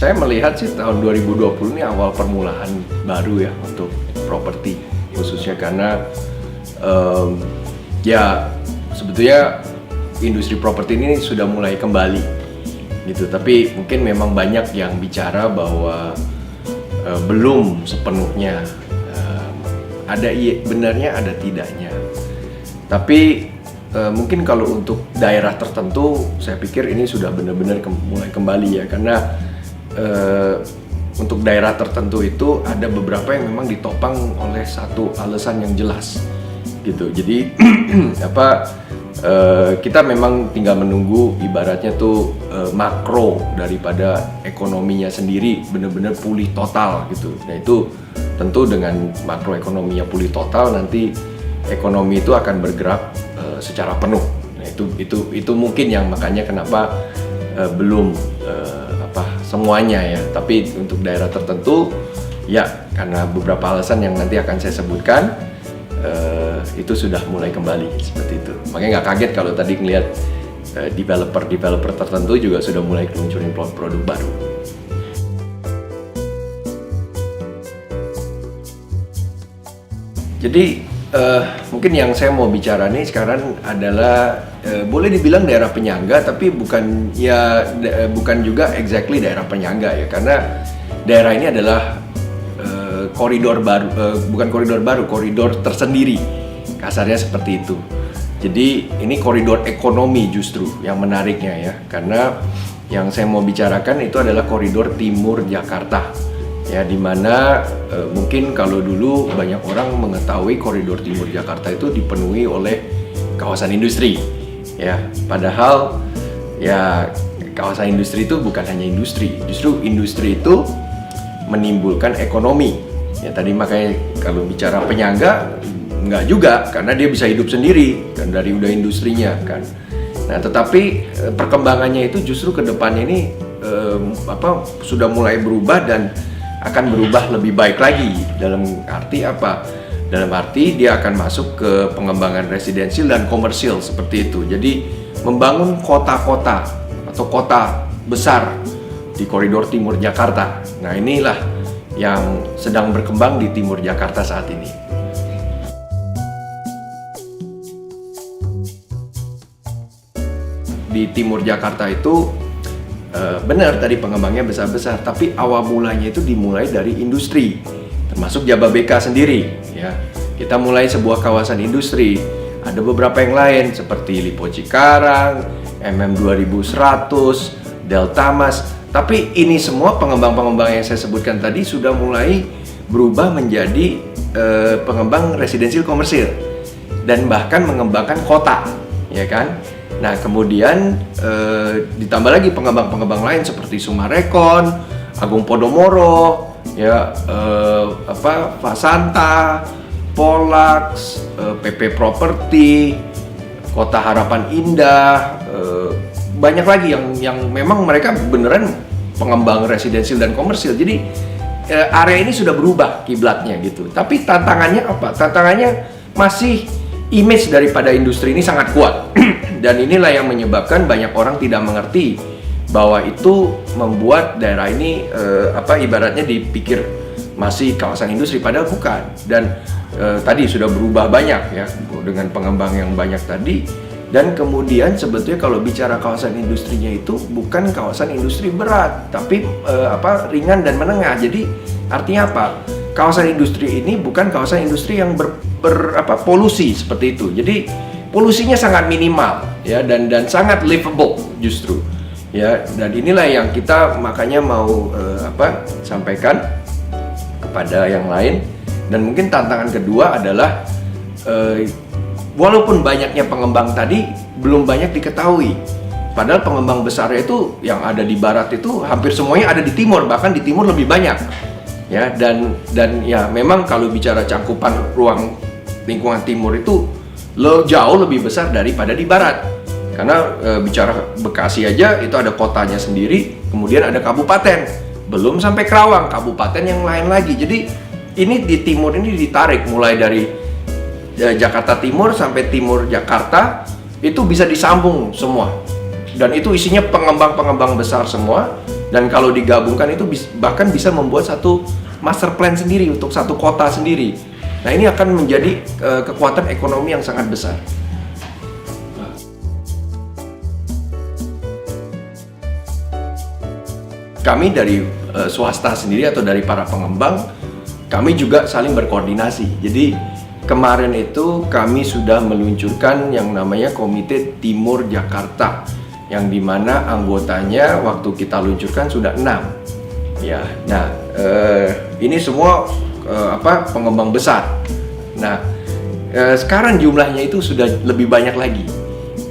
saya melihat sih tahun 2020 ini awal permulaan baru ya untuk properti, khususnya karena ya sebetulnya industri properti ini sudah mulai kembali gitu. Tapi mungkin memang banyak yang bicara bahwa belum sepenuhnya, ada benarnya ada tidaknya. Tapi mungkin kalau untuk daerah tertentu, saya pikir ini sudah benar-benar mulai kembali ya, karena untuk daerah tertentu itu ada beberapa yang memang ditopang oleh satu alasan yang jelas gitu. Jadi kita memang tinggal menunggu ibaratnya tuh makro daripada ekonominya sendiri benar-benar pulih total gitu. Nah itu tentu dengan makroekonominya pulih total, nanti ekonomi itu akan bergerak secara penuh. Nah itu mungkin yang makanya kenapa belum semuanya ya, tapi untuk daerah tertentu ya karena beberapa alasan yang nanti akan saya sebutkan itu sudah mulai kembali seperti itu. Makanya nggak kaget kalau tadi ngelihat developer tertentu juga sudah mulai munculin produk baru. Jadi mungkin yang saya mau bicara nih sekarang adalah boleh dibilang daerah penyangga, tapi bukan juga exactly daerah penyangga ya, karena daerah ini adalah koridor baru, bukan koridor baru, koridor tersendiri, kasarnya seperti itu. Jadi ini koridor ekonomi justru yang menariknya ya, karena yang saya mau bicarakan itu adalah koridor timur Jakarta. Ya, dimana mungkin kalau dulu banyak orang mengetahui koridor timur Jakarta itu dipenuhi oleh kawasan industri, ya. Padahal ya kawasan industri itu bukan hanya industri, justru industri itu menimbulkan ekonomi. Ya tadi makanya kalau bicara penyangga nggak juga, karena dia bisa hidup sendiri kan dari udah industrinya kan. Nah tetapi perkembangannya itu justru ke depannya ini sudah mulai berubah dan akan berubah lebih baik lagi. Dalam arti apa? Dalam arti dia akan masuk ke pengembangan residensial dan komersial seperti itu. Jadi membangun kota-kota atau kota besar di koridor timur Jakarta. Nah inilah yang sedang berkembang di timur Jakarta saat ini. Di timur Jakarta itu benar tadi pengembangnya besar-besar, tapi awal mulanya itu dimulai dari industri, termasuk Jababeka sendiri ya. Kita mulai sebuah kawasan industri, ada beberapa yang lain seperti Lipo Cikarang, MM 2100, Delta Mas, tapi ini semua pengembang-pengembang yang saya sebutkan tadi sudah mulai berubah menjadi pengembang residensial komersil dan bahkan mengembangkan kota, ya kan? Nah kemudian ditambah lagi pengembang-pengembang lain seperti Sumarekon, Agung Podomoro, ya Fasanta, Polax, PP Property, Kota Harapan Indah, banyak lagi yang memang mereka beneran pengembang residensial dan komersil. Jadi area ini sudah berubah kiblatnya gitu. Tapi tantangannya apa? Tantangannya masih image daripada industri ini sangat kuat. Dan inilah yang menyebabkan banyak orang tidak mengerti bahwa itu membuat daerah ini ibaratnya dipikir masih kawasan industri, padahal bukan. Dan tadi sudah berubah banyak ya dengan pengembang yang banyak tadi. Dan kemudian sebetulnya kalau bicara kawasan industrinya itu bukan kawasan industri berat, tapi ringan dan menengah. Jadi artinya apa? Kawasan industri ini bukan kawasan industri yang polusi seperti itu. Jadi polusinya sangat minimal ya, dan sangat livable justru ya. Dan inilah yang kita makanya mau sampaikan kepada yang lain. Dan mungkin tantangan kedua adalah walaupun banyaknya pengembang tadi belum banyak diketahui, padahal pengembang besarnya itu yang ada di barat itu hampir semuanya ada di timur, bahkan di timur lebih banyak ya. Dan ya memang kalau bicara cakupan ruang lingkungan timur itu jauh lebih besar daripada di barat, karena bicara Bekasi aja itu ada kotanya sendiri, kemudian ada kabupaten, belum sampai Kerawang, kabupaten yang lain lagi. Jadi ini di timur ini ditarik mulai dari Jakarta Timur sampai timur Jakarta, itu bisa disambung semua, dan itu isinya pengembang-pengembang besar semua Dan kalau digabungkan itu bahkan bisa membuat satu master plan sendiri untuk satu kota sendiri. Nah, ini akan menjadi kekuatan ekonomi yang sangat besar. Kami dari swasta sendiri atau dari para pengembang, kami juga saling berkoordinasi. Jadi kemarin itu kami sudah meluncurkan yang namanya Komite Timur Jakarta, yang dimana anggotanya waktu kita luncurkan sudah 6. Ya, nah ini semua pengembang besar. Nah, sekarang jumlahnya itu sudah lebih banyak lagi.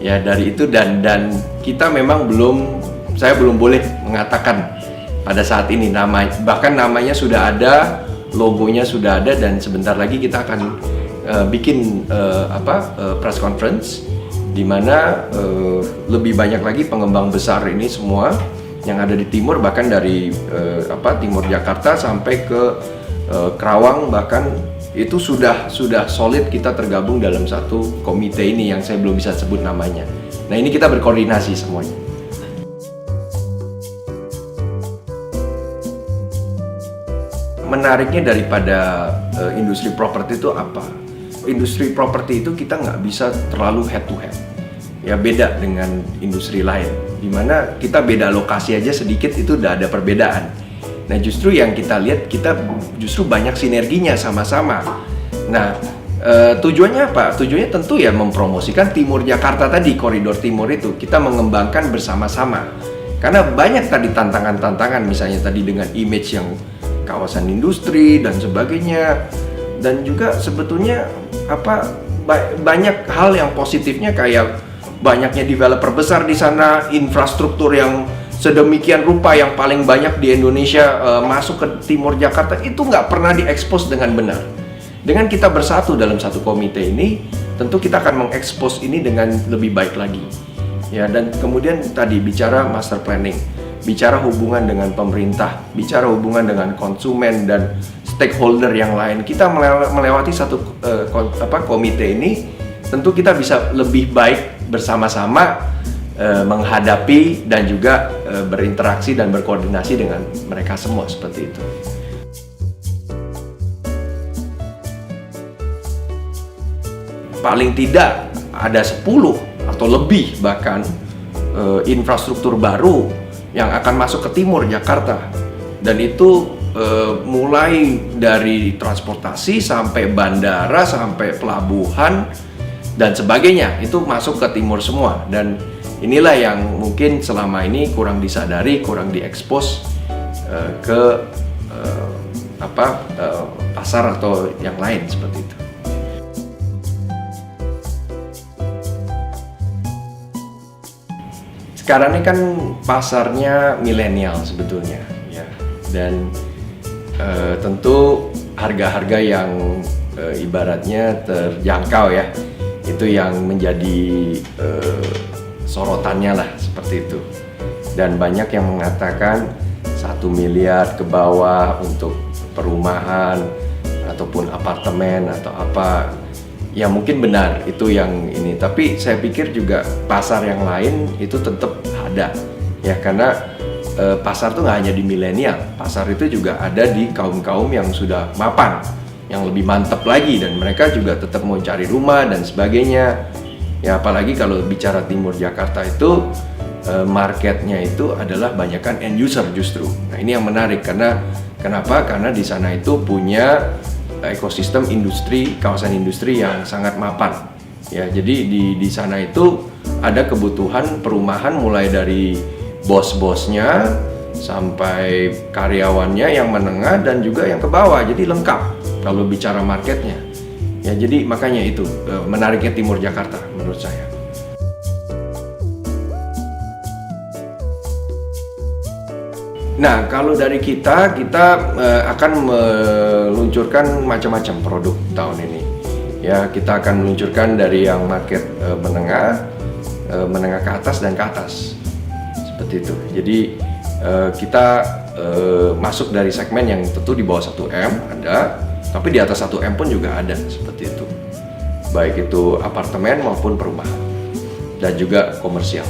Ya, dari itu dan kita memang saya belum boleh mengatakan pada saat ini bahkan namanya sudah ada, logonya sudah ada, dan sebentar lagi kita akan bikin press conference di mana lebih banyak lagi pengembang besar ini semua yang ada di timur, bahkan dari timur Jakarta sampai ke Kerawang, bahkan itu sudah solid kita tergabung dalam satu komite ini yang saya belum bisa sebut namanya. Nah, ini kita berkoordinasi semuanya. Menariknya daripada industri properti itu apa? Industri properti itu kita nggak bisa terlalu head to head. Ya, beda dengan industri lain, dimana kita beda lokasi aja sedikit itu udah ada perbedaan. Nah, justru yang kita lihat, kita justru banyak sinerginya sama-sama. Nah, tujuannya apa? Tujuannya tentu ya mempromosikan Timur Jakarta tadi, koridor timur itu kita mengembangkan bersama-sama. Karena banyak tadi tantangan-tantangan, misalnya tadi dengan image yang kawasan industri dan sebagainya, dan juga sebetulnya banyak hal yang positifnya, kayak banyaknya developer besar di sana, infrastruktur yang sedemikian rupa yang paling banyak di Indonesia masuk ke Timur Jakarta itu nggak pernah diekspos dengan benar. Dengan kita bersatu dalam satu komite ini, tentu kita akan mengekspos ini dengan lebih baik lagi. Ya, dan kemudian tadi bicara master planning, bicara hubungan dengan pemerintah, bicara hubungan dengan konsumen dan stakeholder yang lain. Kita melewati satu komite ini, tentu kita bisa lebih baik bersama-sama menghadapi dan juga berinteraksi dan berkoordinasi dengan mereka semua seperti itu. Paling tidak ada 10 atau lebih bahkan infrastruktur baru yang akan masuk ke Timur Jakarta, dan itu mulai dari transportasi sampai bandara sampai pelabuhan dan sebagainya, itu masuk ke timur semua. Dan inilah yang mungkin selama ini kurang disadari, kurang diekspos ke pasar atau yang lain seperti itu. Sekarang ini kan pasarnya milenial sebetulnya, ya, dan tentu harga-harga yang ibaratnya terjangkau ya, itu yang menjadi sorotannya lah seperti itu. Dan banyak yang mengatakan 1 miliar ke bawah untuk perumahan ataupun apartemen atau apa. Ya, mungkin benar itu yang ini, tapi saya pikir juga pasar yang lain itu tetap ada ya, karena pasar tuh nggak hanya di milenial, pasar itu juga ada di kaum-kaum yang sudah mapan, yang lebih mantap lagi, dan mereka juga tetap mau cari rumah dan sebagainya. Ya, apalagi kalau bicara Timur Jakarta itu marketnya itu adalah banyakkan end user justru. Nah, ini yang menarik, karena kenapa? Karena di sana itu punya ekosistem industri, kawasan industri yang sangat mapan. Ya, jadi di sana itu ada kebutuhan perumahan mulai dari bos-bosnya sampai karyawannya yang menengah dan juga yang ke bawah. Jadi lengkap kalau bicara marketnya. Ya, jadi makanya itu menariknya Timur Jakarta menurut saya. Nah, kalau dari kita akan meluncurkan macam-macam produk tahun ini. Ya, kita akan meluncurkan dari yang market menengah ke atas dan ke atas. Seperti itu. Jadi kita masuk dari segmen yang tentu di bawah 1M ada, tapi di atas 1M pun juga ada seperti itu. Baik itu apartemen maupun perumahan dan juga komersial.